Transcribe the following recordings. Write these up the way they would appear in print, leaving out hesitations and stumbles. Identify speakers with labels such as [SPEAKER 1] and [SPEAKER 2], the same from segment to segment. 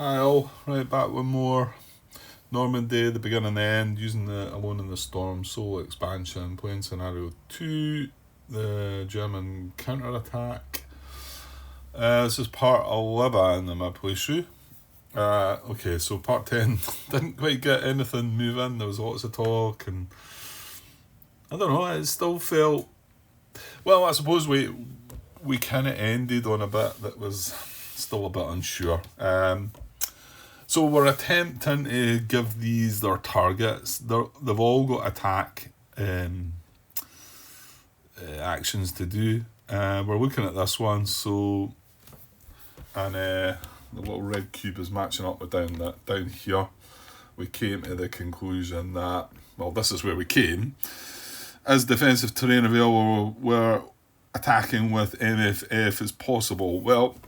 [SPEAKER 1] Hi all, right back with more Normandy, the beginning and the end, using the Alone in the Storm solo expansion, playing scenario 2, the German counterattack. This is part 11 of my playthrough. Okay, so part 10 didn't quite get anything moving, there was lots of talk, and I don't know, it still felt, well, I suppose we kind of ended on a bit that was still a bit unsure. So we're attempting to give these their targets. They've all got attack actions to do. We're looking at this one, so, and the little red cube is matching up with down here. We came to the conclusion that, well, this is where we came. As defensive terrain available, we're attacking with MFF as possible. Well,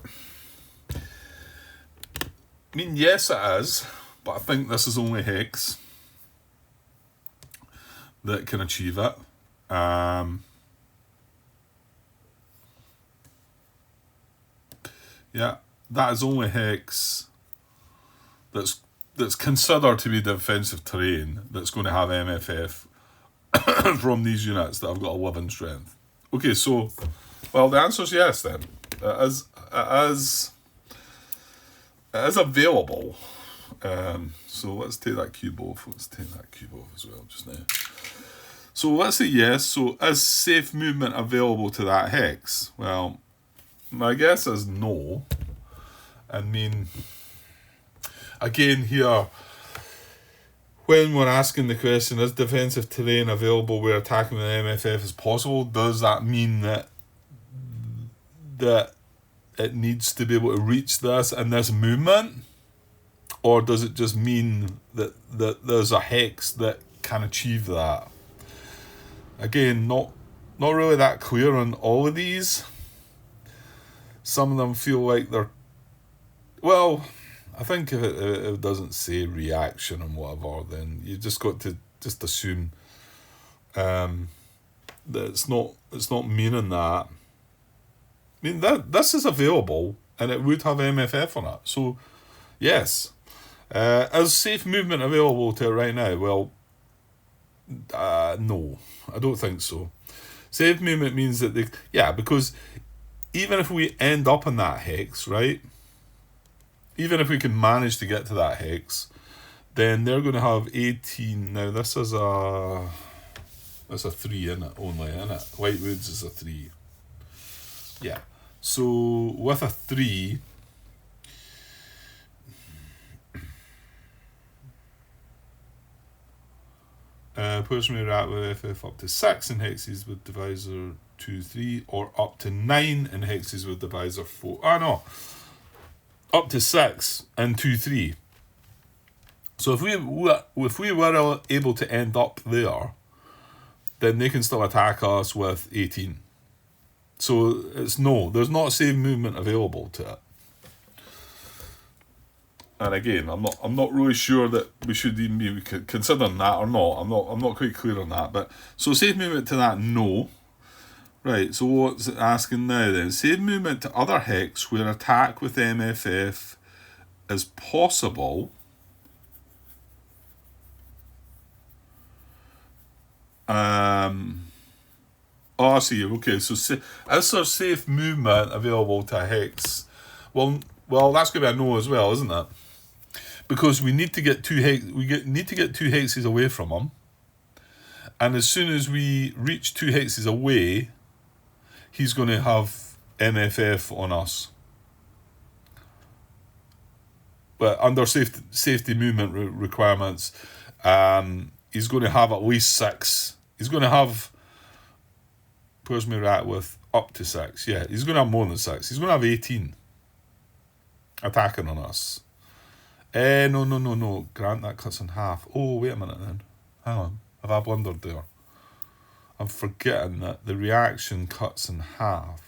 [SPEAKER 1] I mean, yes it is, but I think this is only Hex that can achieve it. Yeah, that is only Hex that's considered to be defensive terrain that's going to have MFF from these units that have got 11 strength. Okay, so, well, the answer is yes then. It is available. So let's take that cube off. Let's take that cube off as well just now. So let's say yes. So is safe movement available to that Hex? Well, my guess is no. I mean, again here, when we're asking the question, is defensive terrain available where attacking with MFF is possible, does that mean that it needs to be able to reach this and this movement? Or does it just mean that there's a Hex that can achieve that? Again, not really that clear on all of these. Some of them feel like they're... Well, I think if it doesn't say reaction and whatever, then you just got to just assume that it's not meaning that. I mean, this is available, and it would have MFF on it. So, yes. Is safe movement available to it right now? Well, no. I don't think so. Safe movement means that because even if we end up in that Hex, right? Even if we can manage to get to that Hex, then they're going to have 18. Now, this is a 3 in it only, isn't it? Whitewoods is a 3. Yeah. So, with a 3, players may react with FF up to 6 in hexes with divisor 2, 3, or up to 9 in hexes with divisor 4. No. Up to 6 and 2, 3. So if we were able to end up there, then they can still attack us with 18. So it's no, there's not a save movement available to it. And again, I'm not really sure that we should even be considering that or not. I'm not quite clear on that. But so save movement to that, no. Right, so what's it asking now then? Save movement to other Hex where attack with MFF is possible. I see. Okay, so is there safe movement available to a Hex? Well, that's going to be a no as well, isn't it? Because we need to get two hexes away from them, and as soon as we reach 2 hexes away, he's going to have MFF on us. But under safety movement requirements, he's going to have at least 6. He's going to have players may react with up to 6. Yeah, he's going to have more than 6. He's going to have 18 attacking on us. No. Grant, that cuts in half. Oh, wait a minute then. Hang on. Have I blundered there? I'm forgetting that the reaction cuts in half.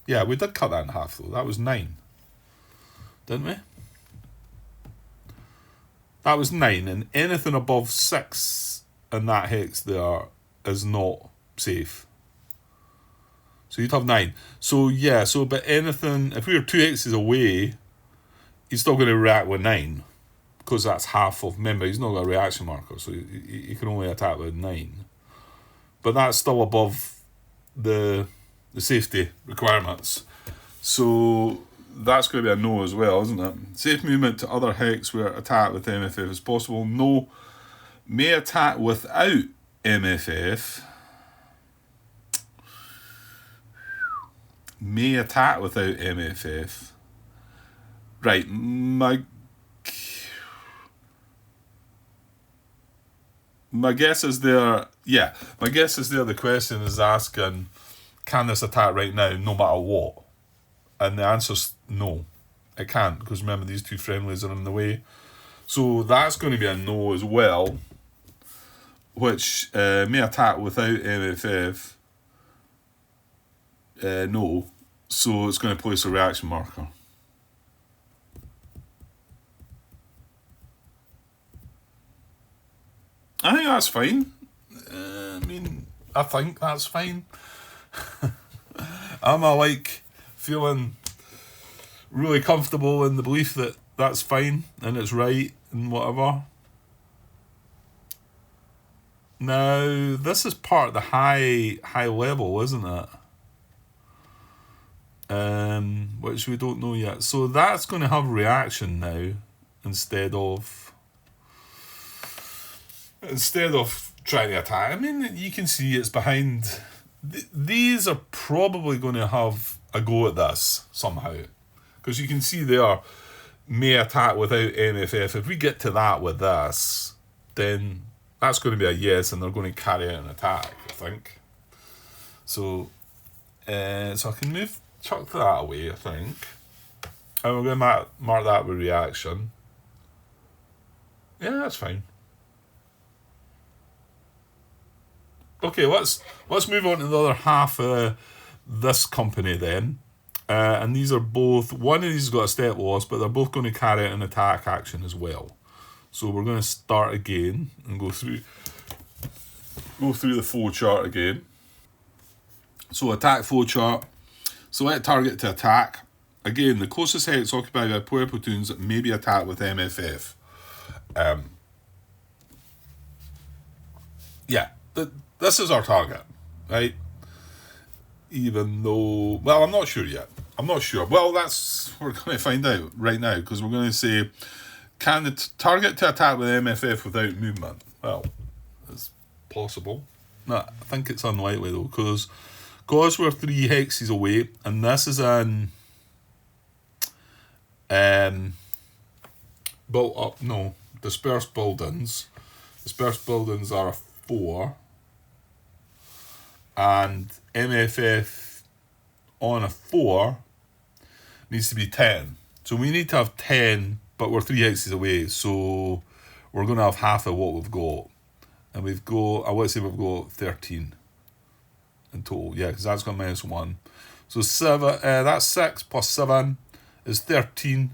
[SPEAKER 1] Yeah, we did cut that in half though. That was 9. Didn't we? That was 9, and anything above 6 in that Hex there is not safe. So you'd have 9. So yeah, so but anything, if we were 2 hexes away, he's still going to react with 9. Because that's half of, remember, he's not got a reaction marker, so he can only attack with 9. But that's still above the safety requirements. So that's going to be a no as well, isn't it? Safe movement to other hex where attack with MFF is possible. No. May attack without MFF. May attack without MFF. Right, my guess is there. Yeah, my guess is there. The question is asking, can this attack right now, no matter what? And the answer's no, it can't, because remember these 2 friendlies are in the way. So that's going to be a no as well, which may attack without MFF. No, so it's going to place a reaction marker. I think that's fine. I think that's fine. I'm feeling really comfortable in the belief that that's fine and it's right and whatever. Now, this is part of the high level, isn't it? Which we don't know yet. So that's going to have reaction now instead of trying to attack. I mean, you can see it's behind. These are probably going to have a go at this somehow, because you can see they are may attack without MFF. If we get to that with this, then that's going to be a yes, and they're going to carry out an attack, I think. So I can chuck that away, I think. And we're going to mark that with reaction. Yeah, that's fine. Okay, let's move on to the other half of this company then. And these are both, one of these has got a step loss, but they're both going to carry out an attack action as well. So we're going to start again and go through the flow chart again. So attack flow chart. Select target to attack. Again, the closest hex occupied by player platoons that may be attacked with MFF. This is our target, right? Even though, well, I'm not sure yet. I'm not sure. Well, we're going to find out right now, because we're going to say, can the target to attack with MFF without movement? Well, it's possible. No, I think it's unlikely though, because we're 3 hexes away, and this is in dispersed buildings. Dispersed buildings are a 4. And MFF on a 4 needs to be 10. So we need to have 10, but we're 3 hexes away, so we're going to have half of what we've got. And we've got 13 in total. Yeah, because that's got -1. So 7. That's 6 plus 7 is 13.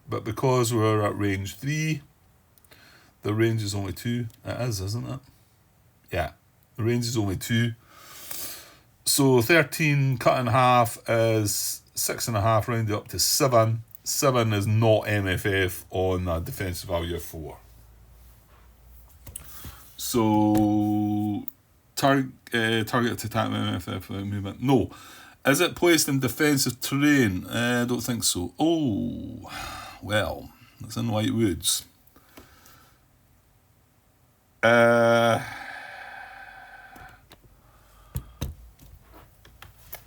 [SPEAKER 1] But because we're at range 3, the range is only 2. It is, isn't it? Yeah, the range is only 2. So 13 cut in half is 6.5, rounded up to 7. 7 is not MFF on a defensive value of 4. So target to attack with MFF without movement. No. Is it placed in defensive terrain? I don't think so. Oh, well, it's in White Woods.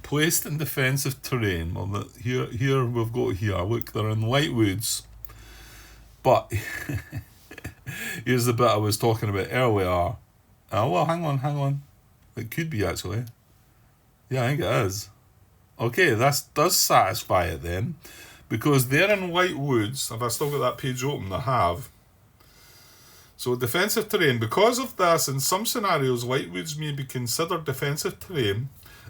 [SPEAKER 1] Placed in defensive terrain. Well, here we've got here. Look, they're in White Woods. But here's the bit I was talking about earlier. Oh, well, hang on. It could be, actually. Yeah, I think it is. Okay, that does satisfy it then. Because they're in White Woods. Have I still got that page open? I have. So defensive terrain. Because of this, in some scenarios, White Woods may be considered defensive terrain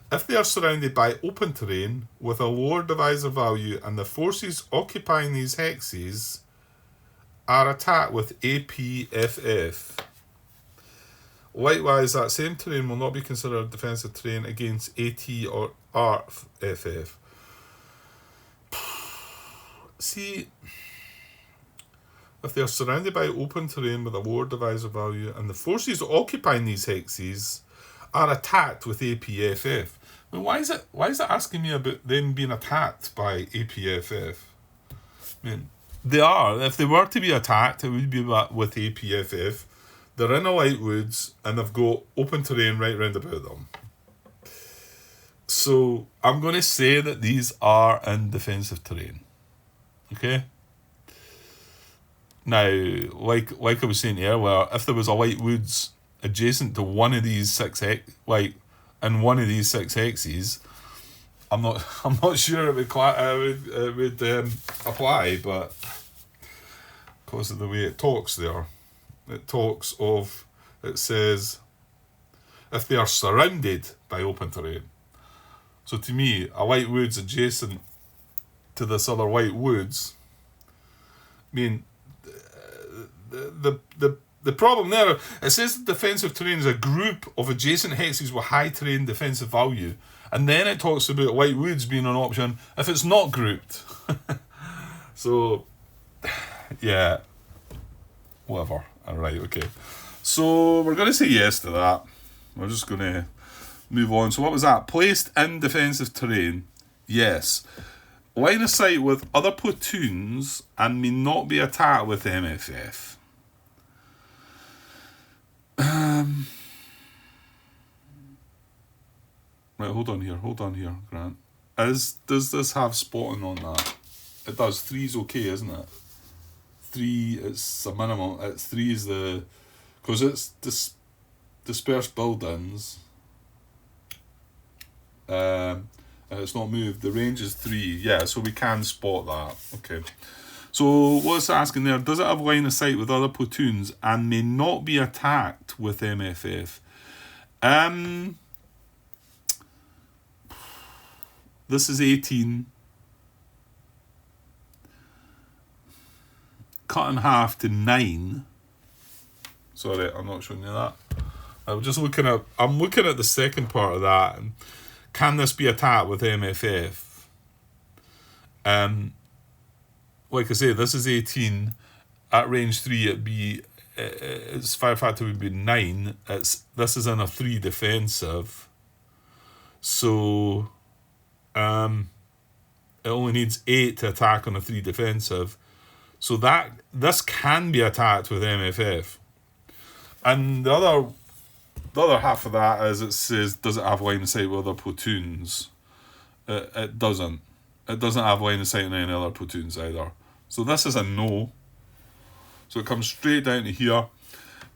[SPEAKER 1] if they are surrounded by open terrain with a lower divisor value and the forces occupying these hexes are attacked with APFF. Likewise, that same terrain will not be considered defensive terrain against AT or FF. See, if they are surrounded by open terrain with a lower divisor value and the forces occupying these hexes are attacked with APFF. Now, why is it asking me about them being attacked by APFF? I mean, they are. If they were to be attacked, it would be with APFF. They're in a light woods and they've got open terrain right round about them. So I'm going to say that these are in defensive terrain. Okay? Now, like I was saying earlier, if there was a light woods adjacent to one of these six in one of these 6 hexes, I'm not sure it would apply, but because of the way it talks there, it says if they are surrounded by open terrain. So to me, a light woods adjacent to this other light woods, I mean, the problem there, it says defensive terrain is a group of adjacent hexes with high terrain defensive value. And then it talks about light woods being an option if it's not grouped. So, yeah, whatever. Alright, okay. So, we're going to say yes to that. We're just going to move on. So, what was that? Placed in defensive terrain. Yes. Line of sight with other platoons and may not be attacked with MFF. Right, hold on here, Grant. Does this have spotting on that? It does. 3's okay, isn't it? 3, it's a minimum. 3 is the... Because it's dispersed buildings. And it's not moved. The range is 3. Yeah, so we can spot that. Okay. So what's asking there? Does it have line of sight with other platoons and may not be attacked with MFF? This is 18. Cut in half to 9. Sorry, I'm not showing you that. I'm looking at the second part of that. And can this be attacked with MFF? Like I say, this is 18. At range 3, its fire factor would be 9. This is in a 3 defensive. So it only needs 8 to attack on a 3 defensive. So this can be attacked with MFF. And the other half of that is it says, does it have line of sight with other platoons? It doesn't. It doesn't have line of sight on any other platoons either. So this is a no. So it comes straight down to here.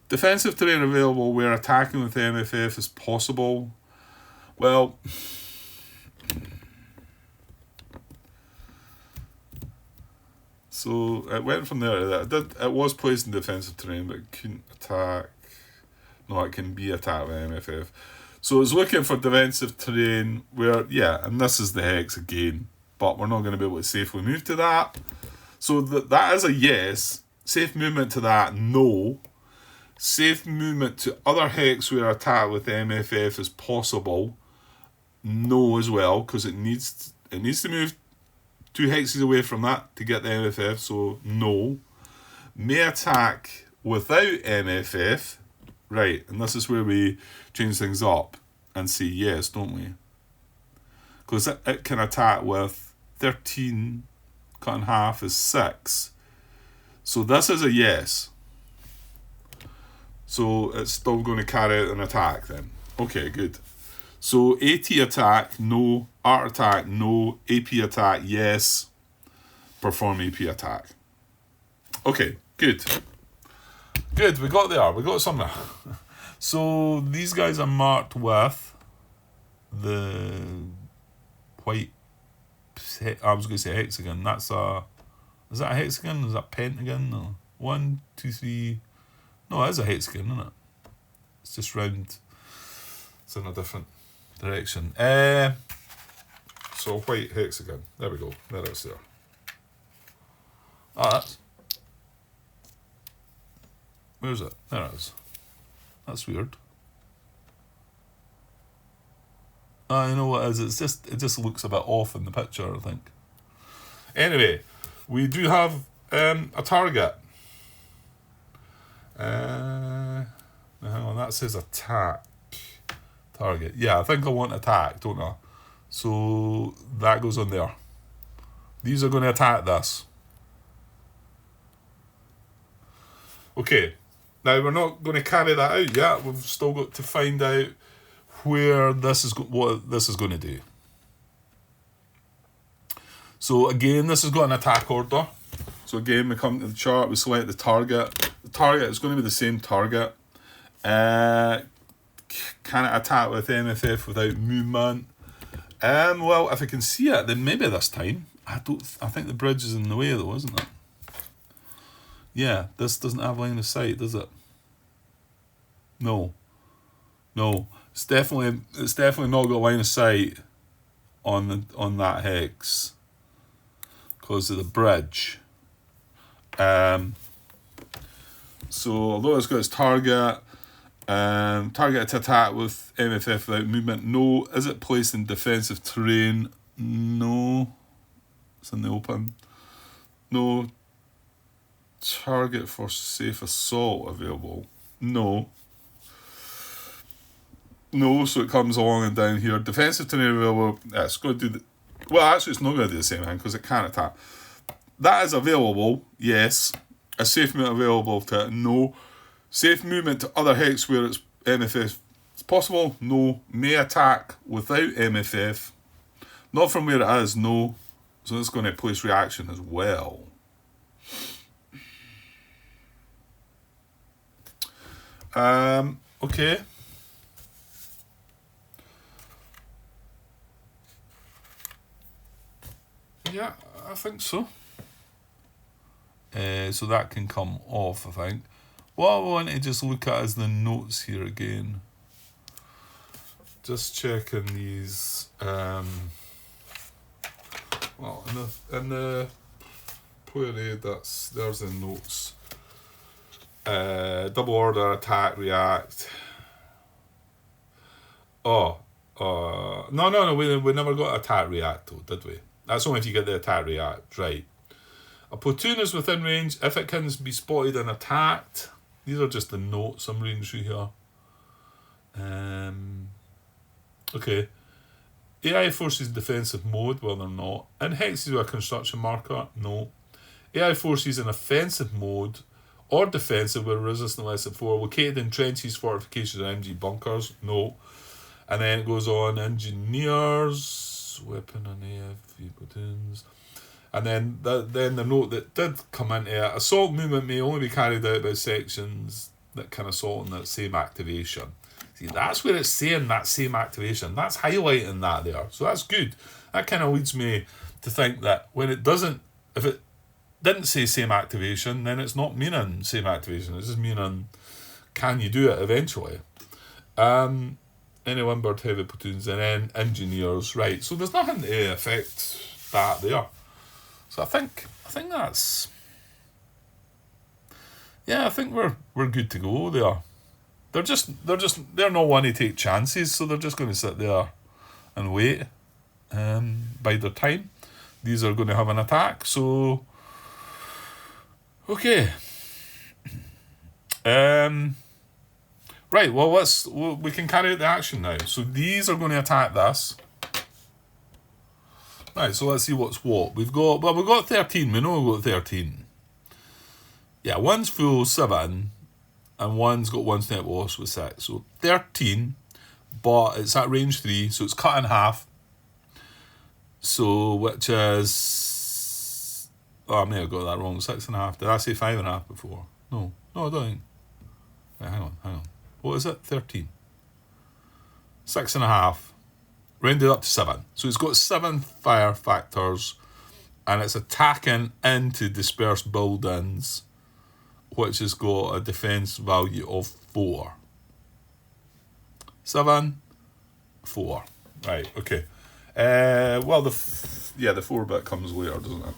[SPEAKER 1] Defensive terrain available where attacking with MFF is possible. Well, so it went from there to that. It was placed in defensive terrain, but it couldn't attack. No, it can be attacked with MFF. So it's looking for defensive terrain where, yeah, and this is the hex again, but we're not going to be able to safely move to that. So that is a yes. Safe movement to that, no. Safe movement to other hex where attack with MFF is possible, no as well, because it needs to move 2 hexes away from that to get the MFF, so no. May attack without MFF, right, and this is where we change things up and say yes, don't we? Because it can attack with 13, cut in half is 6. So this is a yes. So it's still going to carry out an attack then. Okay, good. So AT attack, no. Art attack, no. AP attack, yes. Perform AP attack. Okay, good. Good, we got there. We got somewhere. So these guys are marked with the white... I was going to say hexagon. That's a... Is that a hexagon? Is that a pentagon? No. 1, 2, 3... No, it is a hexagon, isn't it? It's just round. It's in a different direction. So white hexagon. There we go. There it is there. That's... Where is it? There it is. That's weird. You know what it is? It just looks a bit off in the picture, I think. Anyway, we do have a target. Hang on, that says attack. Target. Yeah, I think I want attack, don't I? So that goes on there. These are going to attack this. Okay. Now we're not going to carry that out yet. We've still got to find out where this is what this is going to do. So again, this has got an attack order. So again, we come to the chart, we select the target. The target is going to be the same target. Can it attack with MFF without movement? Well, if I can see it, then maybe this time. I think the bridge is in the way though, isn't it? Yeah, this doesn't have line of sight, does it? No. It's definitely not got line of sight on that hex because of the bridge. So although it's got its target, target to attack with MFF without movement. No. Is it placed in defensive terrain? No. It's in the open. No. Target for safe assault available? No. So it comes along and down here. Defensive terrain available. Yeah, it's going to do the... Well, actually, it's not going to do the same thing because it can't attack. That is available, yes. A safe movement available to it? No. Safe movement to other hex where it's MFF is possible? No. May attack without MFF? Not from where it is, no. So it's going to place reaction as well. Okay. Yeah, I think so. So that can come off, I think. What I want to just look at is the notes here again. Just checking these. Well, in the player aid, there's the notes. Double order, attack, react. No, we never got attack react though, did we? That's only if you get the attack react, right. A platoon is within range if it can be spotted and attacked. These are just the notes I'm reading through here. Okay. AI forces defensive mode, well they're not. In hexes with a construction marker, no. AI forces in offensive mode or defensive with resistance less than 4, located in trenches, fortifications, and MG bunkers, no. And then it goes on, engineers, weapon and AF platoons. And then the note that did come into it, assault movement may only be carried out by sections that can assault on that same activation. See, that's where it's saying that same activation. That's highlighting that there. So that's good. That kind of leads me to think that when it doesn't, if it didn't say same activation, then it's not meaning same activation. It's just meaning, can you do it eventually? Any one-bird heavy platoons and then engineers. Right, so there's nothing to affect that there. So I think that's... Yeah, I think we're good to go there. They're not one to take chances, so they're just going to sit there and wait. Bide their time. These are going to have an attack, so okay. Right, well we can carry out the action now. So these are going to attack this. Right, so let's see what's what. We've got 13. We know we've got 13. Yeah, one's full 7, and one's got one step loss with 6. So 13, but it's at range 3, so it's cut in half. So, which is... Oh, I may have got that wrong. 6.5. Did I say 5.5 before? No, I don't think. Right, hang on. What is it? 13. 6.5. Rounded up to 7. So it's got 7 fire factors, and it's attacking into dispersed buildings, which has got a defense value of 4. 7, 4. Right, okay. Well, the 4 bit comes later, doesn't it?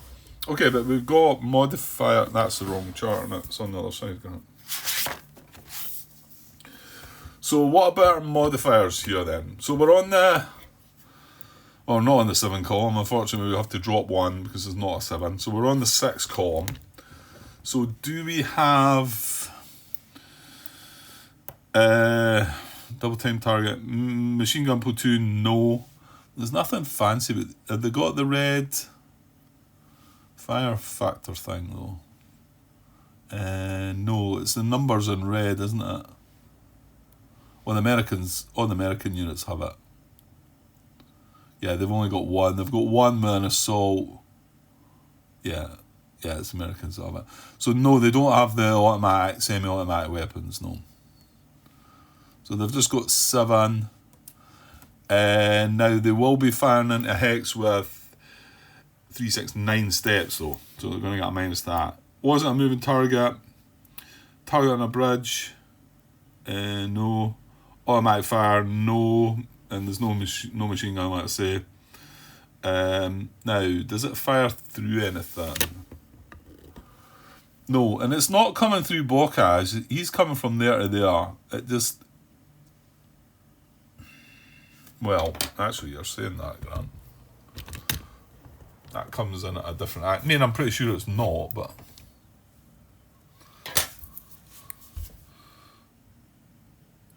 [SPEAKER 1] Okay, but we've got modifier. That's the wrong chart, and it's on the other side. So what about our modifiers here then? So we're on the Or not on the 7 column. Unfortunately, we have to drop 1 because it's not a 7. So we're on the 6 column. So do we have double time target? Machine gun platoon? No. There's nothing fancy, but have they got the red fire factor thing though? No, it's the numbers in red, isn't it? Well, all the American units have it. Yeah, they've only got 1. They've got 1 with an assault. Yeah, it's Americans that have it. So no, they don't have the automatic, semi-automatic weapons, no. So they've just got 7. And now they will be firing into hex with 3, 6, 9 steps though. So they're going to get a minus that. Wasn't a moving target. Target on a bridge. No. Automatic fire, no. And there's no machine gun, let's say. Now, does it fire through anything? No, and it's not coming through Bocage. He's coming from there to there. It just... Well, actually, you're saying that, Grant. That comes in at a different... I mean, I'm pretty sure it's not, but...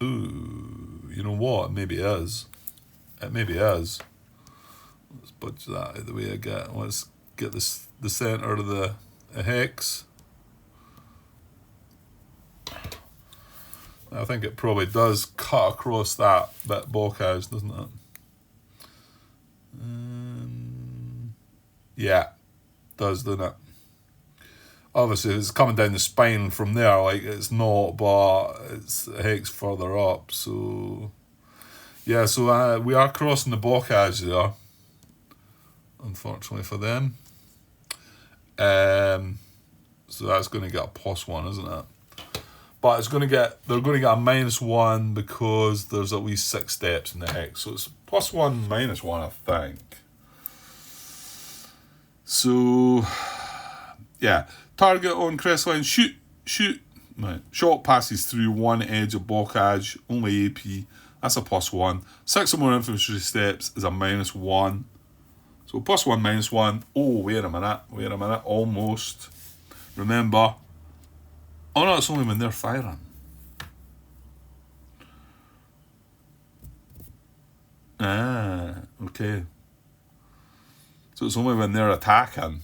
[SPEAKER 1] Ooh, you know what? Maybe it is. It maybe is. Let's budge that out of the way again. Let's get this the centre of the hex. I think it probably does cut across that bit Bocage, doesn't it? Yeah, does, doesn't it? Obviously, it's coming down the spine from there, like it's not, but it's a hex further up, so... Yeah, so we are crossing the Bocage there, unfortunately for them. So that's going to get a +1, isn't it? But they're going to get a -1 because there's at least 6 steps in the hex. So it's +1, -1, I think. So, yeah. Target on crestline, shoot. Right. Shot passes through one edge of Bocage, only AP. That's a +1. 6 or more infantry steps is a -1. So +1, -1. Oh, wait a minute. Almost. Remember. Oh no, it's only when they're firing. Okay. So it's only when they're attacking.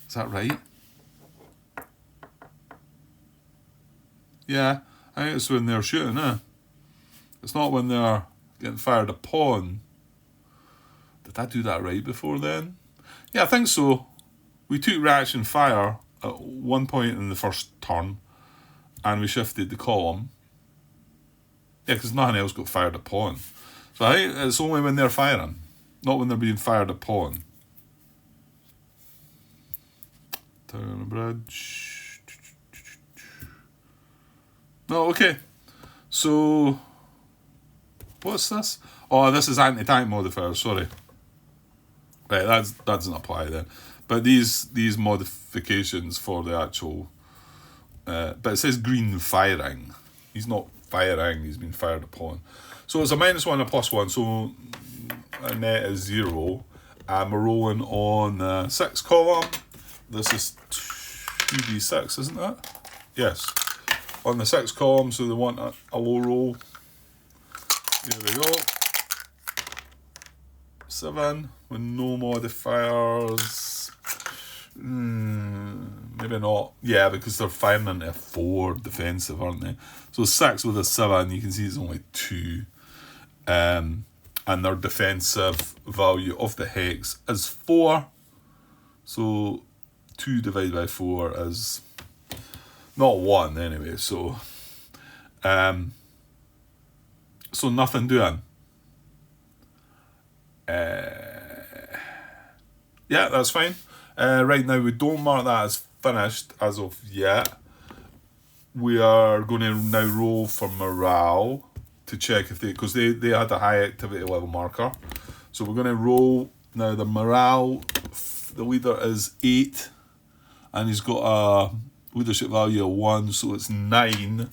[SPEAKER 1] Is that right? Yeah, I think it's when they're shooting, It's not when they're getting fired upon. Did I do that right before then? Yeah, I think so. We took reaction fire at one point in the first turn, and we shifted the column. Yeah, because nothing else got fired upon. So I think it's only when they're firing, not when they're being fired upon. Turn on the bridge. No, okay. So, what's this? Oh, this is anti-tank modifier, sorry. Right, that doesn't apply then. But these modifications for the actual... but it says green firing. He's not firing, he's been fired upon. So it's a -1, a +1, so a net is 0. And we're rolling on the 6 column. This is 2d6, isn't it? Yes. On the 6 column, so they want a low roll. There we go. 7 with no modifiers. Maybe not. Yeah, because they're firing into 4 defensive, aren't they? So 6 with a 7, you can see it's only 2. And their defensive value of the hex is 4. So 2 divided by 4 is not 1 anyway. So nothing doing. Yeah, that's fine. Right now, we don't mark that as finished as of yet. We are going to now roll for morale to check if because they had a high activity level marker. So we're going to roll now. The morale, the leader is 8, and he's got a leadership value of 1, so it's 9.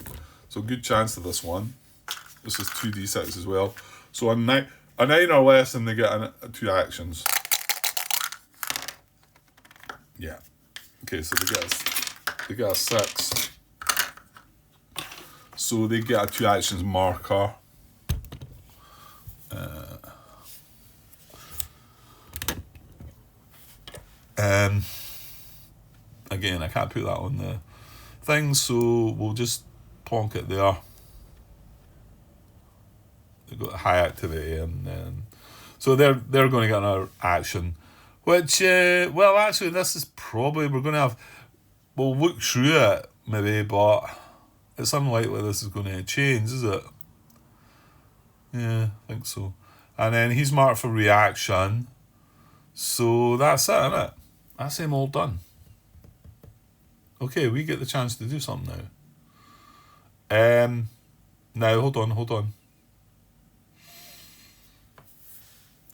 [SPEAKER 1] So good chance of this one. This is 2d6 as well. So a 9. A 9 or less and they get 2 actions. Yeah. Okay, so they get a 6. So they get a 2 actions marker. Again, I can't put that on the thing, so we'll just plonk it there. They've got high activity, and then so they're going to get another action. Which, well, actually, this is probably we're going to have. We'll look through it maybe, but it's unlikely this is going to change, is it? Yeah, I think so. And then he's marked for reaction. So that's it, isn't it? That's him all done. Okay, we get the chance to do something now. Now, hold on.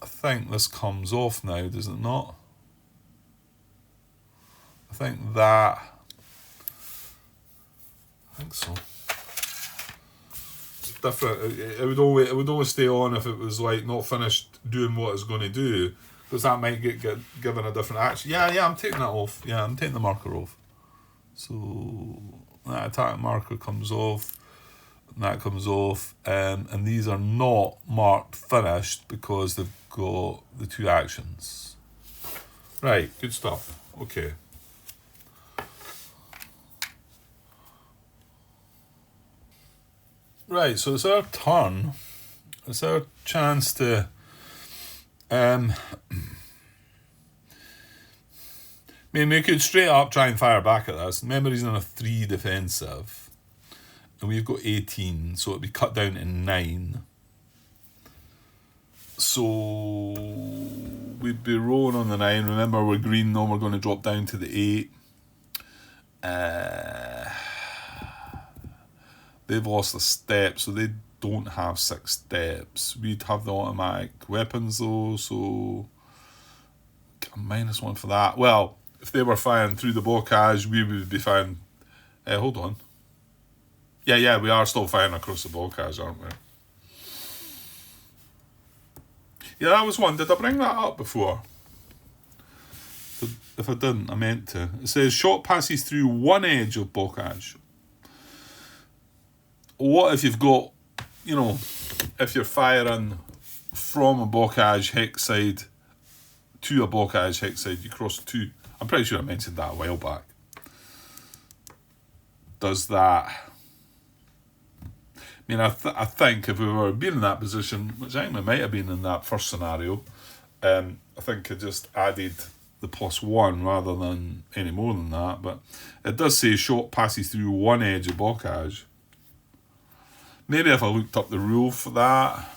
[SPEAKER 1] I think this comes off now, does it not? I think so. It's different. It would only stay on if it was like not finished doing what it's going to do, because that might get given a different action. Yeah, I'm taking that off. Yeah, I'm taking the marker off. So that attack marker comes off, and that comes off, and these are not marked finished because they've got the 2 actions. Right, good stuff. Okay. Right, so it's our turn. It's our chance to I mean, we could straight up try and fire back at this. Remember, he's on a 3 defensive. And we've got 18, so it'd be cut down to 9. So we'd be rolling on the 9. Remember, we're green, though. We're going to drop down to the 8. They've lost a step, so they don't have 6 steps. We'd have the automatic weapons, though, so a -1 for that. Well, if they were firing through the bocage, we would be firing. Hold on. Yeah, we are still firing across the bocage, aren't we? Yeah, that was one. Did I bring that up before? If I didn't, I meant to. It says shot passes through one edge of bocage. What if you've got, if you're firing from a bocage hex side to a bocage hex side, you cross 2. I'm pretty sure I mentioned that a while back. Does that... I mean, I think if we were being in that position, which I think we might have been in that first scenario, I think I just added the +1 rather than any more than that. But it does say shot passes through one edge of bocage. Maybe if I looked up the rule for that,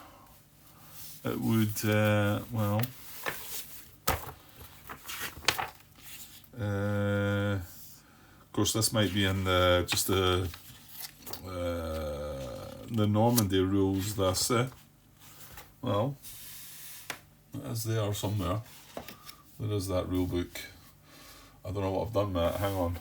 [SPEAKER 1] it would, of course, this might be in the Normandy rules. That's it. Well, it is there somewhere. There is that rule book. I don't know what I've done with it. Hang on.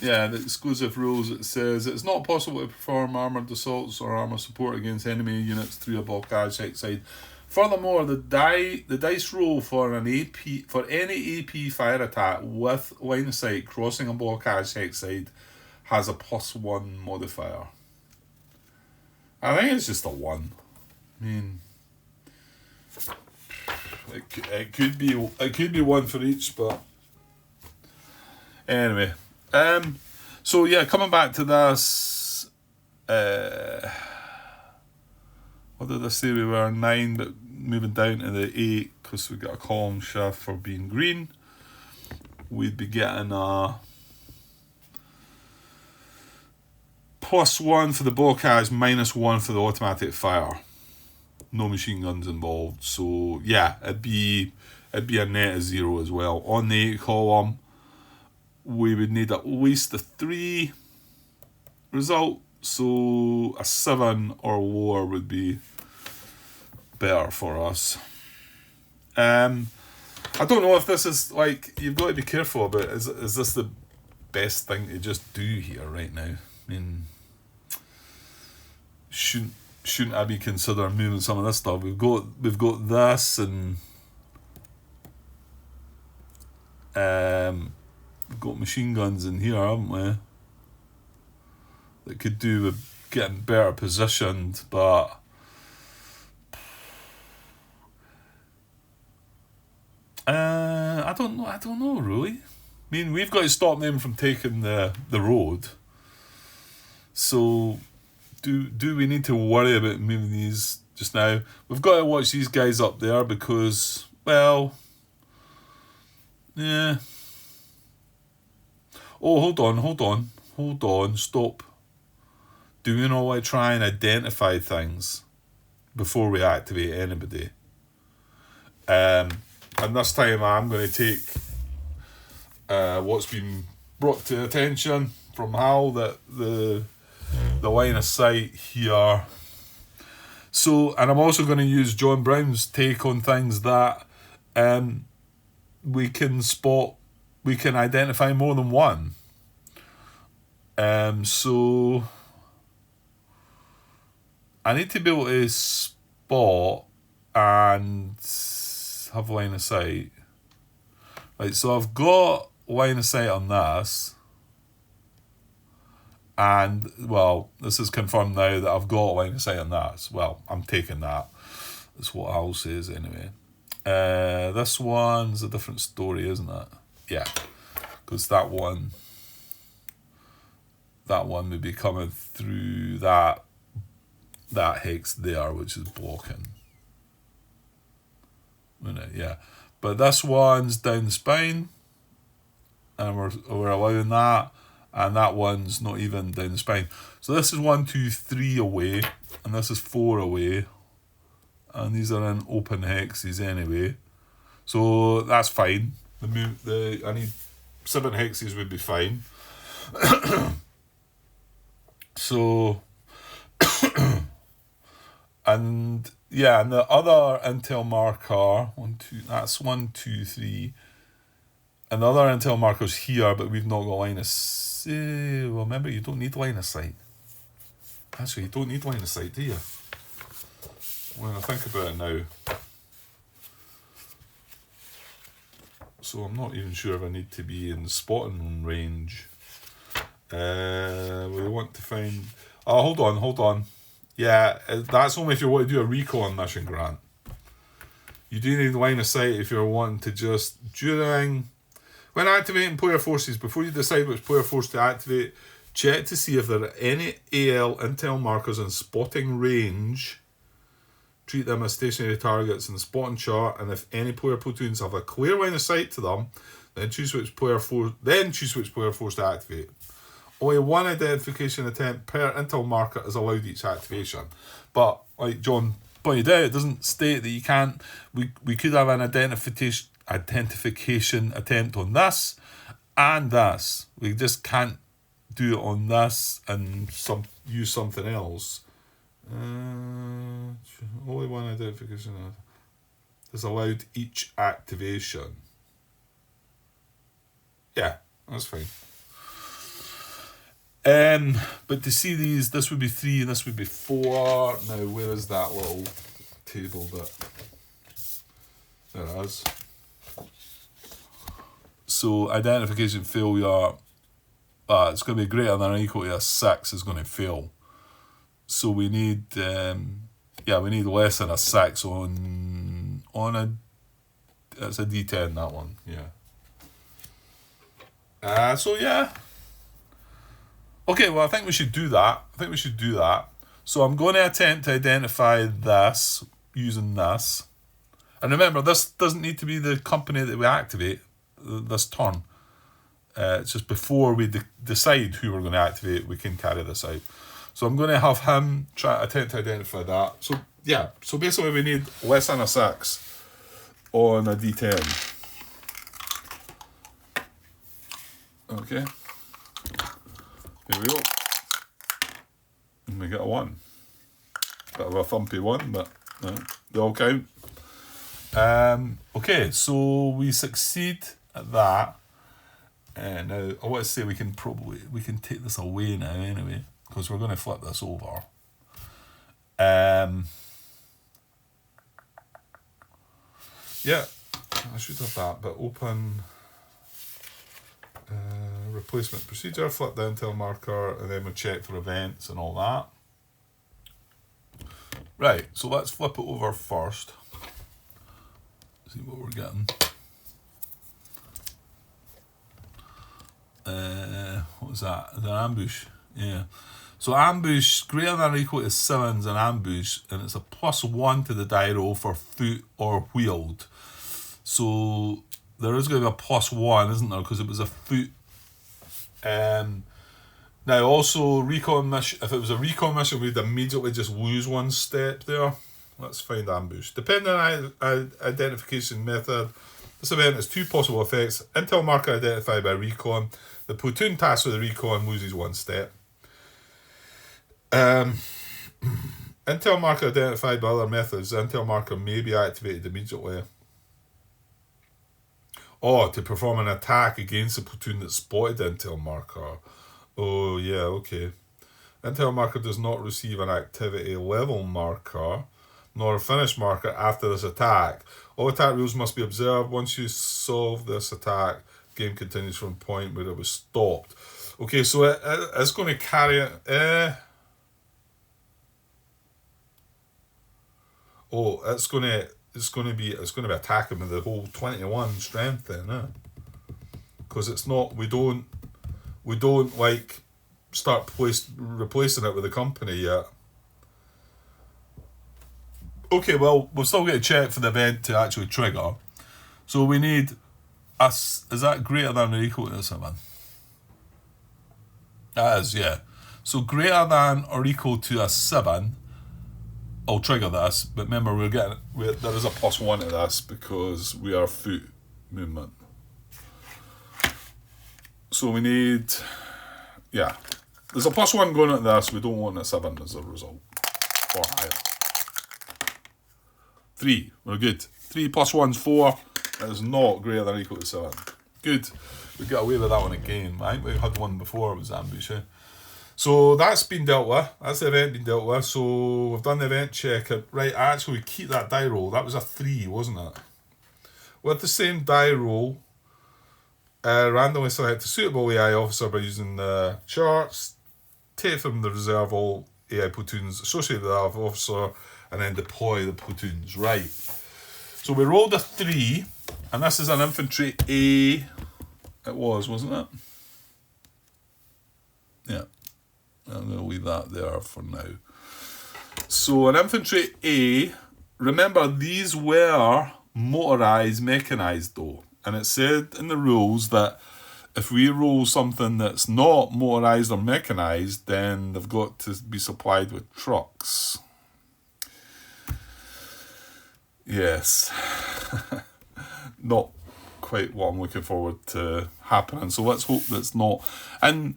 [SPEAKER 1] Yeah, the exclusive rules, it says it's not possible to perform armoured assaults or armour support against enemy units through a bocage hex side. Furthermore, the dice roll for any AP fire attack with line of sight crossing a bocage hex side has a +1 modifier. I think it's just a 1. I mean, it could be 1 for each, but anyway. So yeah, coming back to this, what did I say? We were 9, but moving down to the 8 because we got a column shift for being green. We'd be getting a +1 for the bocage, -1 for the automatic fire. No machine guns involved. So yeah, it'd be a net of 0 as well. On the 8 column, we would need at least a 3 result, so a 7 or lower would be better for us. I don't know if this is like, you've got to be careful about, is this the best thing to just do here right now? I mean, shouldn't I be considering moving some of this stuff? We've got this, and we've got machine guns in here, haven't we? That could do with getting better positioned, but I don't know really. I mean, we've got to stop them from taking the road. So do we need to worry about moving these just now? We've got to watch these guys up there because, well, yeah. Oh, hold on, stop. Do we not want to try and identify things before we activate anybody? And this time I'm going to take what's been brought to attention from Hal, that the line of sight here. So, and I'm also going to use John Brown's take on things that we can identify more than one. So I need to be able to spot and have line of sight. Right, so I've got line of sight on this. And, well, this is confirmed now that I've got line of sight on that. Well, I'm taking that. That's what Al says anyway. This one's a different story, isn't it? Yeah. Because that one would be coming through that hex there, which is blocking. Wouldn't it? Yeah. But this one's down the spine. And we're allowing that. And that one's not even down the spine. So this is 1, 2, 3 away, and this is 4 away, and these are in open hexes anyway. So that's fine. I need 7 hexes would be fine. So, and yeah, and the other intel marker, 1, 2, that's 1, 2, 3. And the other intel marker's here, but we've not got line of sight. Well, remember, you don't need line of sight. Actually, you don't need line of sight, do you? When I think about it now. So I'm not even sure if I need to be in spotting range. We want to find... Oh, hold on. Yeah, that's only if you want to do a recon mission, Grant. You do need line of sight if you're wanting to just... When activating player forces, before you decide which player force to activate, check to see if there are any AL intel markers in spotting range. Treat them as stationary targets in the spotting chart, and if any player platoons have a clear line of sight to them, then choose which player force to activate. Only one identification attempt per intel marker is allowed each activation. But like John pointed out, it doesn't state that you can't. We could have an identification attempt on this and this. We just can't do it on this and use something else. Only one identification is allowed each activation. Yeah, that's fine. But to see these, this would be 3 and this would be 4. Now, where is that little table bit? There it is. So identification failure, it's going to be greater than or equal to a 6 is going to fail. So we need, we need less than a 6 on it's a D10, that one, yeah. So yeah. Okay, well I think we should do that. So I'm going to attempt to identify this using this. And remember, this doesn't need to be the company that we activate this turn. It's just before we decide who we're going to activate, we can carry this out. So I'm going to have him attempt to identify that. So yeah, so basically we need less than a 6 on a D10. Okay. Here we go. And we get a 1. Bit of a thumpy 1, but they all count. Okay, so we succeed at that. Now, I want to say we can take this away now anyway, because we're going to flip this over. Yeah, I should have that, but open replacement procedure, flip the intel marker, and then we'll check for events and all that. Right, so let's flip it over first. See what we're getting. What was that? The ambush. Yeah. So ambush greater than or equal to 7 is an ambush, and it's a +1 to the die roll for foot or wheeled. So there is going to be a +1, isn't there? Because it was a foot. Now also recon mission. If it was a recon mission, we'd immediately just lose 1 step there. Let's find ambush. Depending on identification method, this event has 2 possible effects. Intel marker identified by recon. The platoon tasked with the recon loses 1 step. Intel marker identified by other methods. The intel marker may be activated immediately. Oh, to perform an attack against the platoon that spotted the intel marker. Oh, yeah, okay. Intel marker does not receive an activity level marker nor a finish marker after this attack. All attack rules must be observed. Once you solve this attack, game continues from a point where it was stopped. Okay, so it's going to carry it. It's going to be attacking with the whole 21 strength then, because it's not. We don't like start replacing it with the company yet. Okay, well, we'll still get a check for the event to actually trigger. So we need is that greater than or equal to 7? That is, yeah. So greater than or equal to a 7, I'll trigger this. But remember, there is a +1 to this because we are foot movement. So we need, yeah. There's a +1 going at this. We don't want a 7 as a result. Or higher. 3, we're good. 3 + 1's 4. That is not greater than or equal to 7. Good. We got away with that one again. I think we had one before, it was ambush. So that's been dealt with. That's the event been dealt with. So we've done the event check. Right, actually we keep that die roll. That was a 3, wasn't it? With the same die roll, randomly select a suitable AI officer by using the charts, take from the reserve all AI platoons associated with that officer, and then deploy the platoons. Right. So we rolled a 3, and this is an infantry A. It was, wasn't it? Yeah. I'm going to leave that there for now. So an infantry A, remember these were motorised, mechanised though. And it said in the rules that if we roll something that's not motorised or mechanised, then they've got to be supplied with trucks. Yes. Not quite what I'm looking forward to happening. So let's hope that's not. And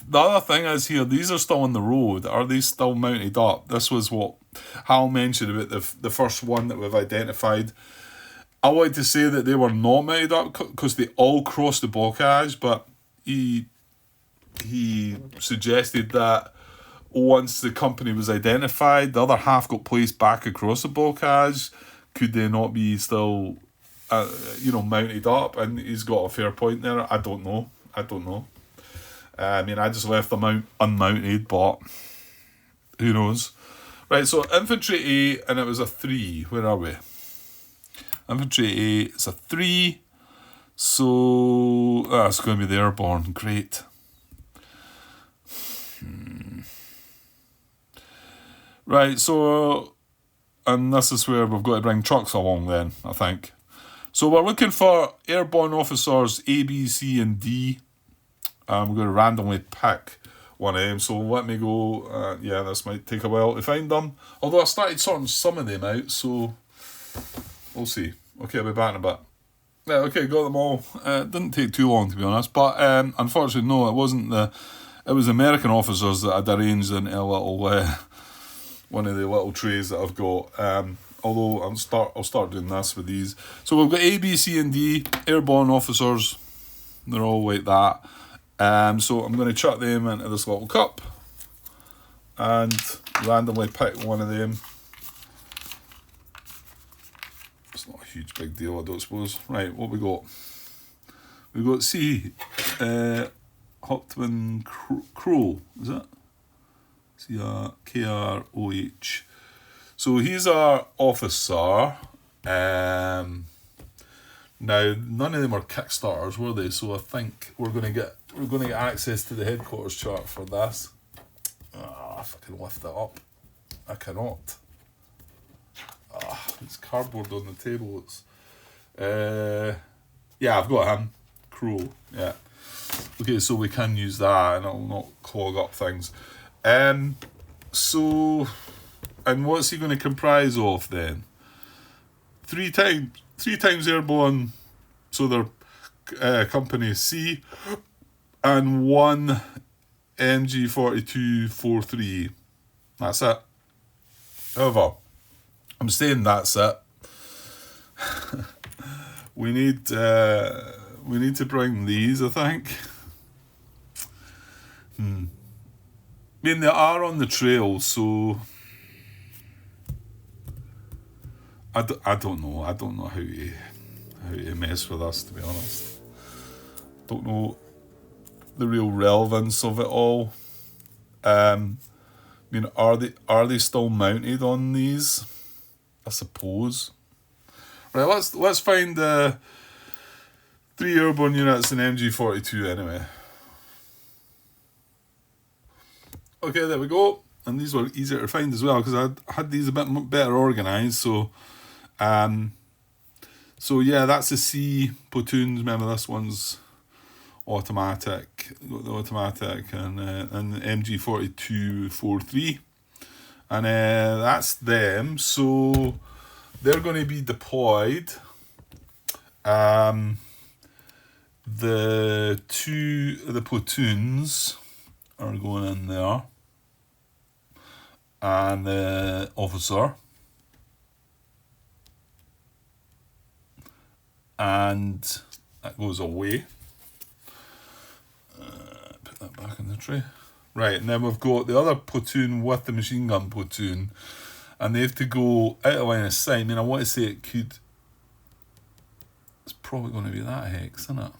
[SPEAKER 1] the other thing is here, these are still on the road. Are they still mounted up? This was what Hal mentioned about the first one that we've identified. I like to say that they were not mounted up because they all crossed the blockage, but he suggested that once the company was identified, the other half got placed back across the blockage. Could they not be still, mounted up? And he's got a fair point there. I don't know. I mean, I just left them unmounted, but who knows? Right, so infantry A, and it was a 3. Where are we? Infantry A, it's a 3. So that's going to be the airborne. Great. Right, so, and this is where we've got to bring trucks along then, I think. So we're looking for airborne officers A, B, C, and D. We're going to randomly pick one of them. So let me go. This might take a while to find them. Although I started sorting some of them out, so we'll see. Okay, I'll be back in a bit. Yeah, okay, got them all. It didn't take too long, to be honest. But unfortunately, no, it wasn't it was American officers that I'd arranged in a little one of the little trays that I've got. Although I'll start doing this with these. So we've got A, B, C, and D airborne officers. They're all like that. So I'm going to chuck them into this little cup, and randomly pick one of them. It's not a huge big deal, I don't suppose. Right, what we got? We got C. Hoptman Kroh, is it? Kroh. So he's our officer. Now none of them are Kickstarters, were they? So I think we're gonna get access to the headquarters chart for this. If I can lift it up, I cannot. It's cardboard on the table. It's yeah, I've got him. Kroh. Yeah. Okay, so we can use that, and it'll not clog up things. So, and what's he going to comprise of then? Three times airborne, so they're company C, and one MG42-43. That's it. However, I'm saying that's it. we need to bring these, I think. I mean, they are on the trail, so I don't know. I don't know how to mess with us, to be honest. Don't know the real relevance of it all. I mean, are they still mounted on these? I suppose. Right, let's find 3 airborne units in MG42 anyway. Okay, there we go. And these were easier to find as well because I had these a bit better organised. So yeah, that's the C platoons. Remember, this one's automatic. Got the automatic and MG42-43, and that's them. So they're going to be deployed. The platoons are going in there, and the officer, and that goes away. Put that back in the tray. Right, and then we've got the other platoon with the machine gun platoon, and they have to go out of line of sight. I mean, I want to say it's probably going to be that hex, isn't it?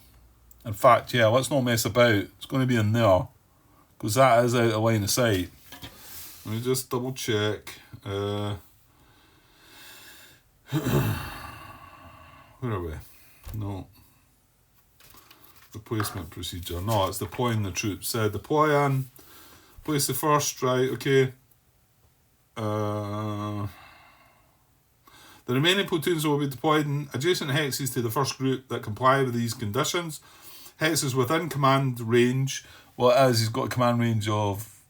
[SPEAKER 1] In fact, yeah, let's not mess about. It's going to be in there, because that is out of line of sight. Let me just double check. Where are we? No. Replacement procedure. No, it's deploying the troops. Deploy and place the first, right, okay. The remaining platoons will be deployed in adjacent hexes to the first group that comply with these conditions. Hexes within command range. Well, it is, he's got a command range of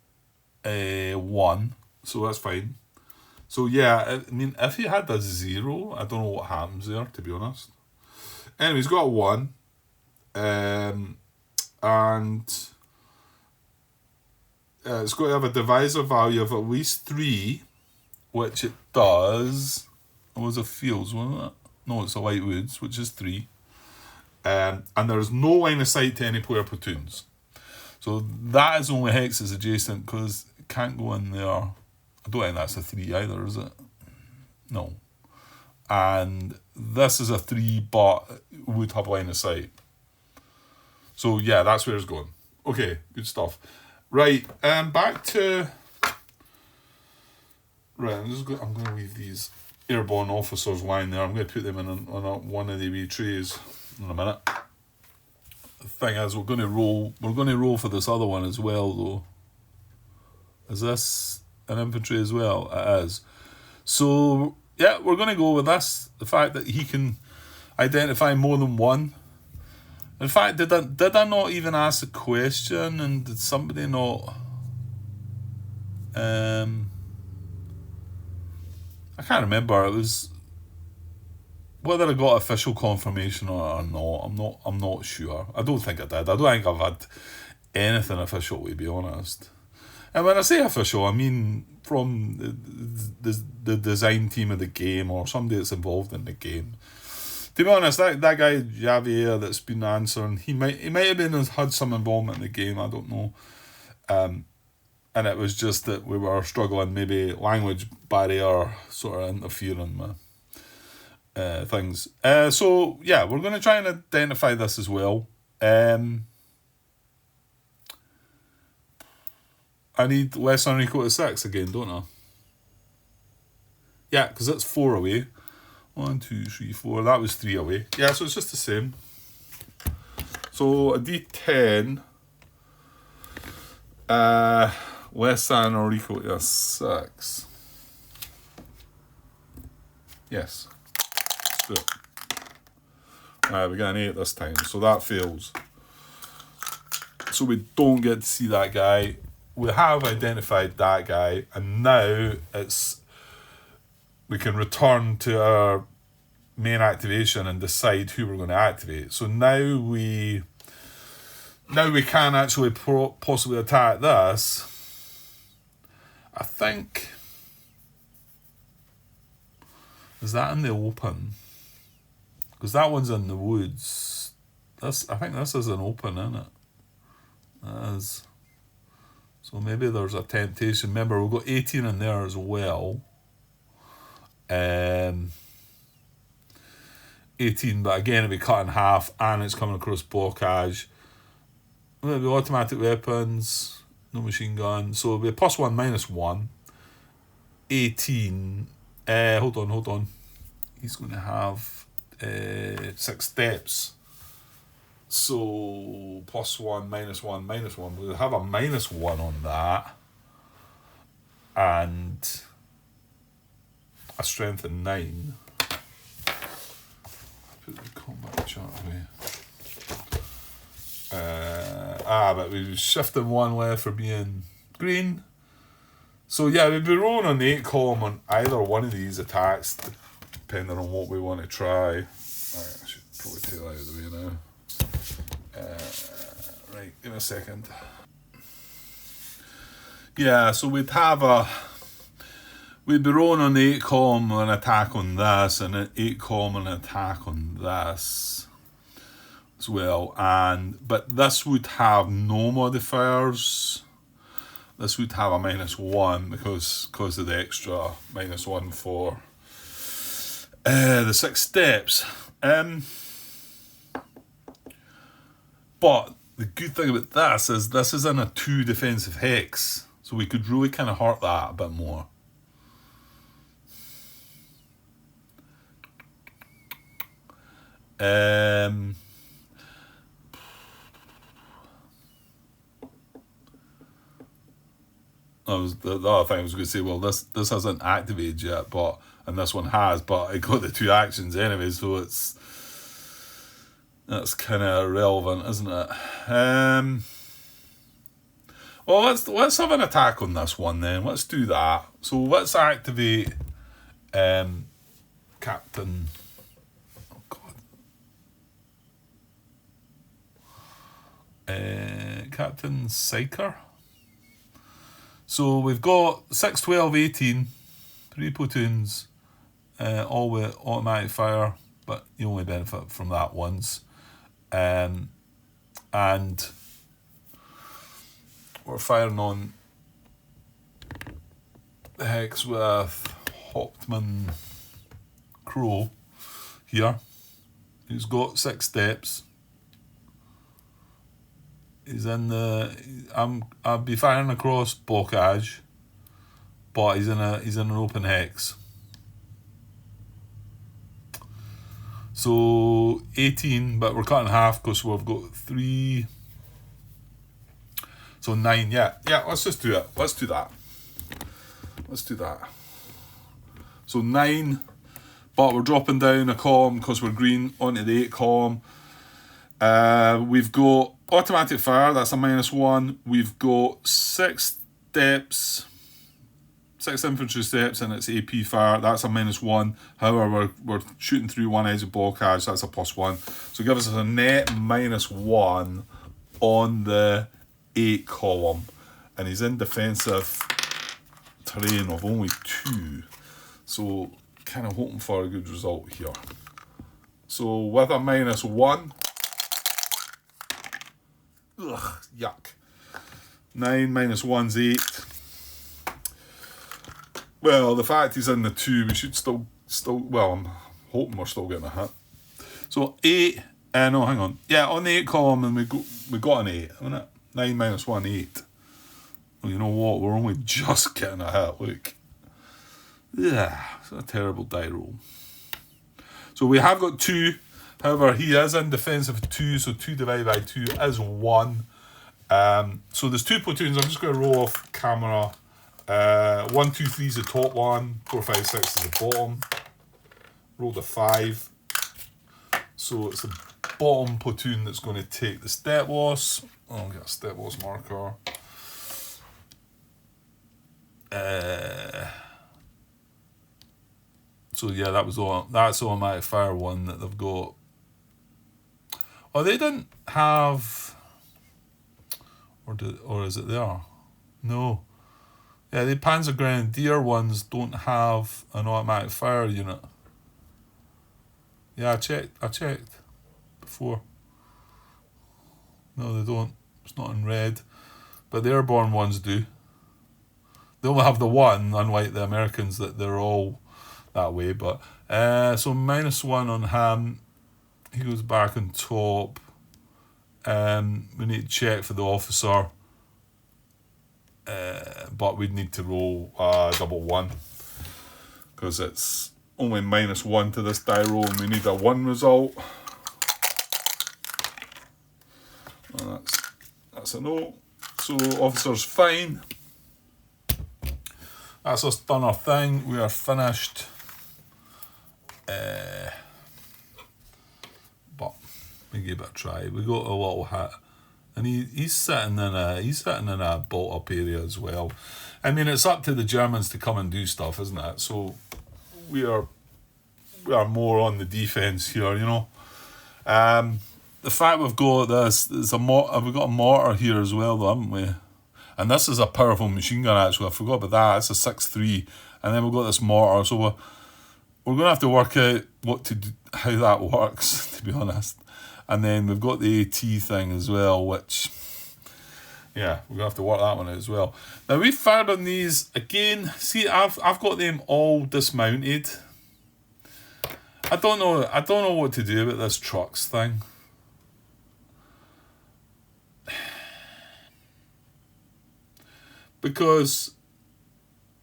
[SPEAKER 1] 1, so that's fine. So yeah, I mean, if he had a 0, I don't know what happens there, to be honest. Anyway, he's got a 1. And it's got to have a divisor value of at least 3, which it does. It was a fields, wasn't it? No, it's a light woods, which is 3. And there's no line of sight to any player platoons. So that is only hexes adjacent, because it can't go in there. I don't think that's a 3 either, is it? No. And this is a 3, but would have line of sight. So yeah, that's where it's going. Okay, good stuff. Right, back to... Right, I'm going to leave these airborne officers lying there. I'm going to put them on one of the wee trays in a minute. The thing is, we're going to roll for this other one as well, though. Is this an infantry as well? It is. So yeah, we're going to go with this. The fact that he can identify more than one. In fact, did I not even ask the question, and did somebody not? I can't remember. It was whether I got official confirmation or not. I'm not sure. I don't think I did. I don't think I've had anything official, to be honest. And when I say official, I mean from the design team of the game or somebody that's involved in the game. To be honest, that guy Javier that's been answering, he might have had some involvement in the game. I don't know. and it was just that we were struggling, maybe language barrier sort of interfering with things. So yeah, we're going to try and identify this as well. I need less than or equal to 6 again, don't I? Yeah, because it's 4 away. 1, 2, 3, 4. That was 3 away. Yeah, so it's just the same. So a D10 less than or equal to a 6. Yes. Let's do it. We got an 8 this time, so that fails. So we don't get to see that guy. We have identified that guy, and now we can return to our main activation and decide who we're going to activate. So now we can actually possibly attack this. I think, is that in the open? Because that one's in the woods. I think this is an open, isn't it? That is. So maybe there's a temptation. Remember, we've got 18 in there as well. 18, but again, it'll be cut in half, and it's coming across blockage. There'll be automatic weapons, no machine gun. So it'll be a +1, -1. 18. Hold on. He's going to have 6 steps. So +1, -1, -1. We'll have a -1 on that, and a strength of 9. Put the combat chart away. But we shifted 1 left for being green. So yeah, we'd be rolling on the 8 column on either one of these attacks, depending on what we want to try. Right, I should probably take that out of the way now. Right, give me a second. Yeah, so we'd be rolling on the 8 column an attack on this, and an 8 column an attack on this as well. But this would have no modifiers. This would have a -1 because of the extra -1 for the 6 steps. But the good thing about this is in a 2 defensive hex, so we could really kind of hurt that a bit more. The other thing I was going to say, well, this hasn't activated yet, and this one has, but it got the 2 actions anyway, so that's kind of irrelevant, isn't it? Well, let's have an attack on this one then. Let's do that. So let's activate Captain. Oh God. Captain Psyker. So we've got 6, 12, 18, 3 platoons, all with automatic fire, but you only benefit from that once. And we're firing on the hex with Hauptmann Crow here, who's got 6 steps. He's in I'll be firing across blockage, but he's in an open hex. So 18, but we're cutting half because we've got 3. So 9, yeah, let's just do it. Let's do that. So 9, but we're dropping down a column because we're green onto the 8 column. We've got automatic fire, that's a -1. We've got 6 steps, 6 infantry steps, and it's AP fire, that's a -1. However, we're shooting through one edge of blockage, that's a +1. So it gives us a net -1 on the 8 column, and he's in defensive terrain of only 2. So kind of hoping for a good result here. So with a -1, ugh, yuck. 9 minus 1's 8. Well, the fact he's in the 2, we should still, well, I'm hoping we're still getting a hit. So 8, no, hang on. Yeah, on the 8 column, and we got an 8, isn't it? 9 minus 1, 8. Well, you know what? We're only just getting a hit, look. Yeah, it's a terrible die roll. So we have got 2. However, he is in defensive 2, so 2 divided by 2 is 1. So there's 2 platoons. I'm just going to roll off camera. 1, 2, 3 is the top one. 4, 5, 6 is the bottom. Rolled a 5. So it's the bottom platoon that's going to take the step loss. Oh, I'll get a step loss marker. So yeah, that's automatic fire 1 that they've got. Oh, they didn't have, or is it there? No. Yeah, the Panzer Grenadier ones don't have an automatic fire unit. Yeah, I checked before. No, they don't. It's not in red. But the airborne ones do. They only have the 1, unlike the Americans, that they're all that way. But so -1 on him. He goes back on top. We need to check for the officer. But we'd need to roll double 1. Because it's only -1 to this die roll, and we need a 1 result. Well, that's a no. So officer's fine. That's us done our thing. We are finished. But we gave it a try. We got a little hit, and he's sitting in a bolt up area as well. I mean, it's up to the Germans to come and do stuff, isn't it? So we are more on the defense here, you know. The fact we've got this is we've got a mortar here as well, though, haven't we? And this is a powerful machine gun, actually. I forgot about that. It's a 6.3, and then we've got this mortar. So we're going to have to work out how that works, to be honest. And then we've got the AT thing as well, which, yeah, we're going to have to work that one out as well. Now, we fired on these again. See, I've got them all dismounted. I don't know what to do about this trucks thing. Because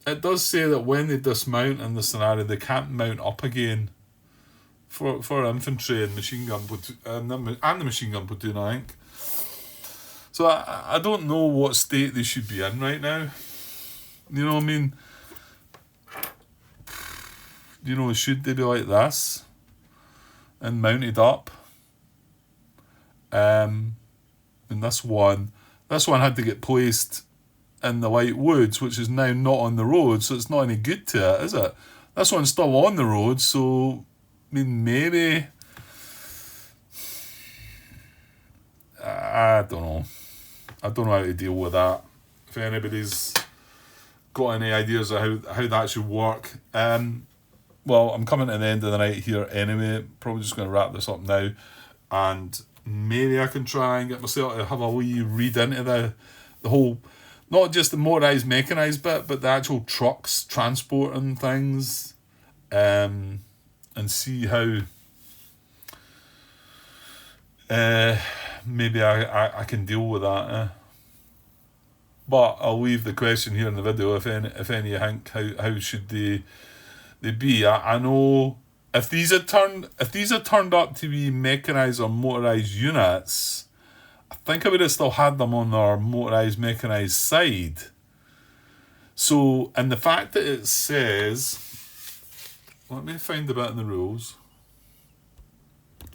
[SPEAKER 1] it does say that when they dismount in the scenario, they can't mount up again for infantry and machine gun platoon, and the machine gun platoon, I think. So I don't know what state they should be in right now. You know what I mean? You know, should they be like this and mounted up? And this one had to get placed in the Light Woods, which is now not on the road, so it's not any good to it, is it? This one's still on the road, so I mean, maybe, I don't know. I don't know how to deal with that. If anybody's got any ideas of how that should work. Well, I'm coming to the end of the night here anyway. Probably just going to wrap this up now, and maybe I can try and get myself to have a wee read into the whole, not just the motorised, mechanised bit, but the actual trucks transporting things, and see how maybe I can deal with that. But I'll leave the question here in the video. If any of you think how should they be? I know if these are turned up to be mechanised or motorised units, I think I would have still had them on our motorised, mechanised side. So, and the fact that it says, let me find the bit in the rules.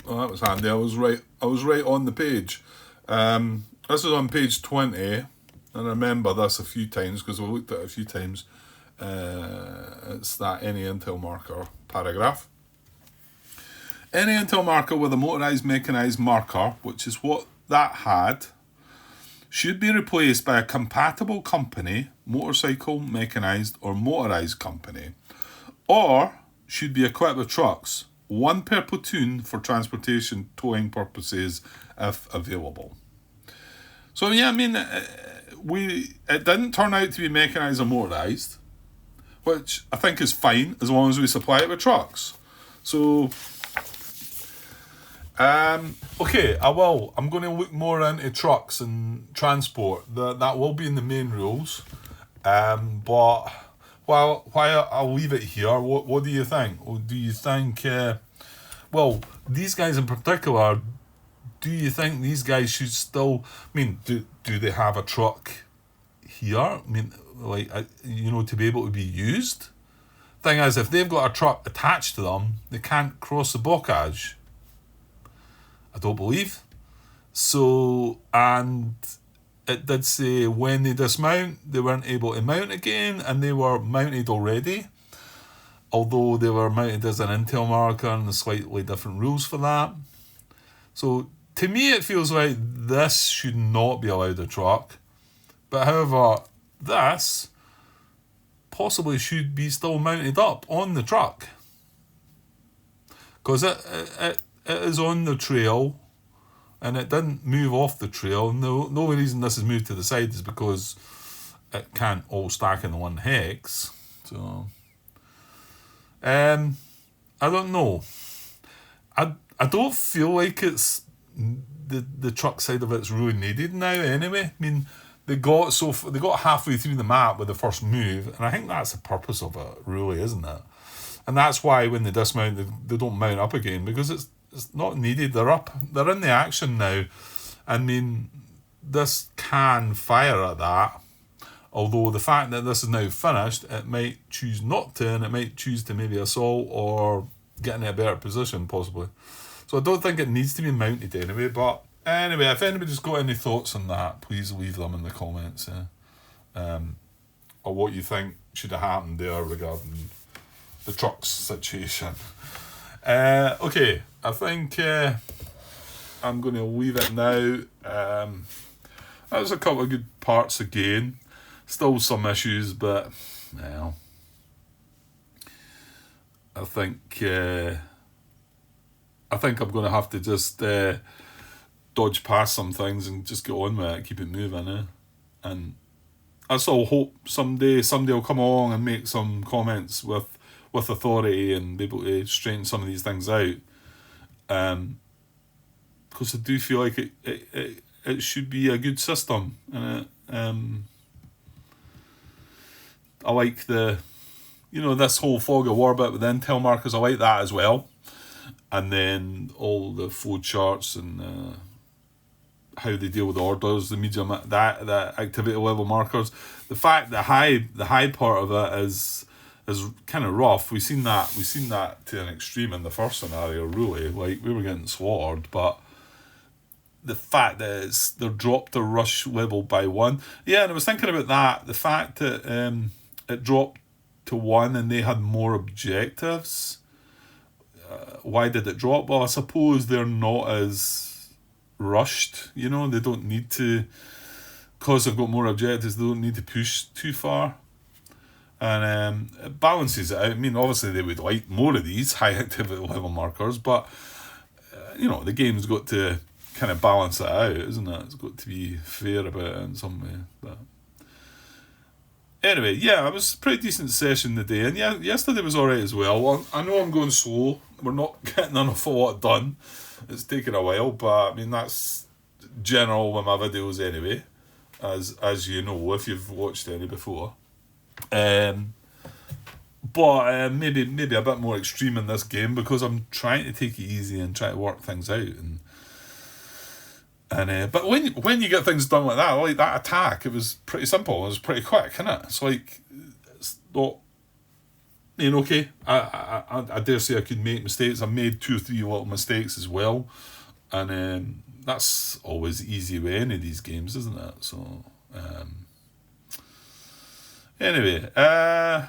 [SPEAKER 1] Oh, that was handy. I was right on the page. This is on page 20, and I remember this a few times because we looked at it a few times. It's that any intel marker paragraph. Any intel marker with a motorised, mechanised marker, which is what that had, should be replaced by a compatible company, motorcycle, mechanised or motorised company, or should be equipped with trucks, 1 per platoon for transportation towing purposes if available. So yeah, I mean, it didn't turn out to be mechanised or motorised, which I think is fine as long as we supply it with trucks. So, okay, I'm going to look more into trucks and transport. That will be in the main rules. But while I'll leave it here, what do you think? Or do you think, these guys in particular, do you think these guys should still, I mean, do they have a truck here? I mean, like, to be able to be used? Thing is, if they've got a truck attached to them, they can't cross the blockage. I don't believe. So, and it did say when they dismount, they weren't able to mount again, and they were mounted already. Although they were mounted as an intel marker and there's slightly different rules for that. So, to me, it feels like this should not be allowed a truck. But however, this possibly should be still mounted up on the truck. Because it is on the trail and it didn't move off the trail. No reason this is moved to the side is because it can't all stack in one hex. So, I don't know. I don't feel like it's the truck side of it's really needed now anyway. I mean, they got halfway through the map with the first move, and I think that's the purpose of it, really, isn't it? And that's why when they dismount, they don't mount up again, because it's not needed. They're in the action now. I mean, this can fire at that. Although the fact that this is now finished, it might choose not to, and it might choose to maybe assault or get in a better position, possibly. So I don't think it needs to be mounted anyway, but anyway, if anybody's got any thoughts on that, please leave them in the comments. Or what you think should have happened there regarding the trucks situation. Okay, I think I'm going to leave it now. That was a couple of good parts again. Still some issues, but well, I think I'm going to have to just dodge past some things and just get on with it, keep it moving. And I still hope someday somebody will come along and make some comments with authority and be able to straighten some of these things out. Because I do feel like it should be a good system. And I like this whole fog of war bit with the intel markers. I like that as well. And then all the flow charts and how they deal with orders, the medium, the activity level markers. The fact that the high part of it is kind of rough. We've seen that to an extreme in the first scenario. Really, like we were getting slaughtered, but the fact that they're dropped the rush level by 1. Yeah, and I was thinking about that. The fact that it dropped to 1 and they had more objectives. Why did it drop? Well, I suppose they're not as rushed. They don't need to, because they've got more objectives, they don't need to push too far. And it balances it out. I mean, obviously they would like more of these high activity level markers, but the game's got to kind of balance it out, isn't it? It's got to be fair about it in some way. But anyway, yeah, it was a pretty decent session today, and yeah, yesterday was alright as well. I know I'm going slow. We're not getting an awful lot done. It's taken a while, but I mean that's general with my videos anyway, as you know if you've watched any before. But maybe a bit more extreme in this game because I'm trying to take it easy and try to work things out but when you get things done like that attack, it was pretty simple. It was pretty quick, innit? It's like it's not. Okay. I dare say I could make mistakes. I made 2 or 3 little mistakes as well, and that's always easy with any of these games, isn't it? So anyway, I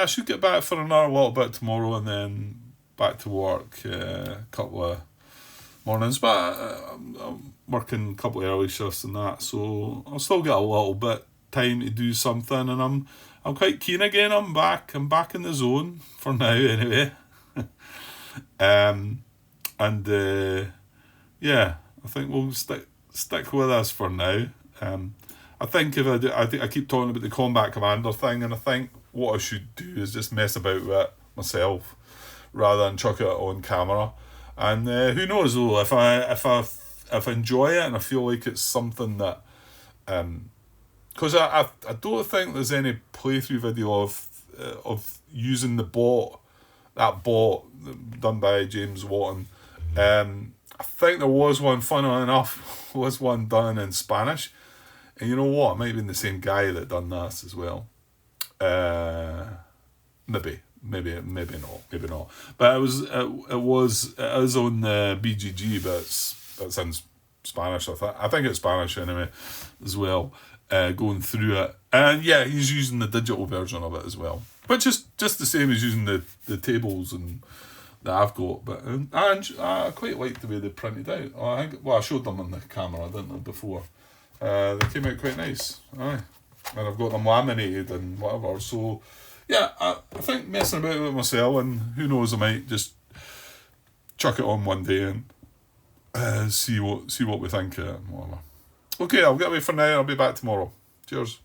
[SPEAKER 1] should get back for another little bit tomorrow and then back to work a couple of mornings, but I'm working a couple of early shifts and that, so I'll still get a little bit time to do something, and I'm quite keen again. I'm back in the zone for now anyway. I think we'll stick with us for now. I think if I do, I keep talking about the Combat Commander thing, and I think what I should do is just mess about with it myself rather than chuck it on camera. And who knows though, if I enjoy it and I feel like it's something that, because I don't think there's any playthrough video of using that bot done by James Watton. I think there was one, funnily enough, was one done in Spanish. And you know what? It might have been the same guy that done this as well. Maybe not. But it is on the BGG, but it's in Spanish. I think it's Spanish anyway, as well. Going through it, and yeah, he's using the digital version of it as well, which is just the same as using the tables and that I've got. But and I quite like the way they printed out. I showed them on the camera, didn't I, before. They came out quite nice, aye. And I've got them laminated and whatever. So, yeah, I think messing about with myself, and who knows, I might just chuck it on one day and see what we think of it and whatever. Okay, I'll get away for now. I'll be back tomorrow. Cheers.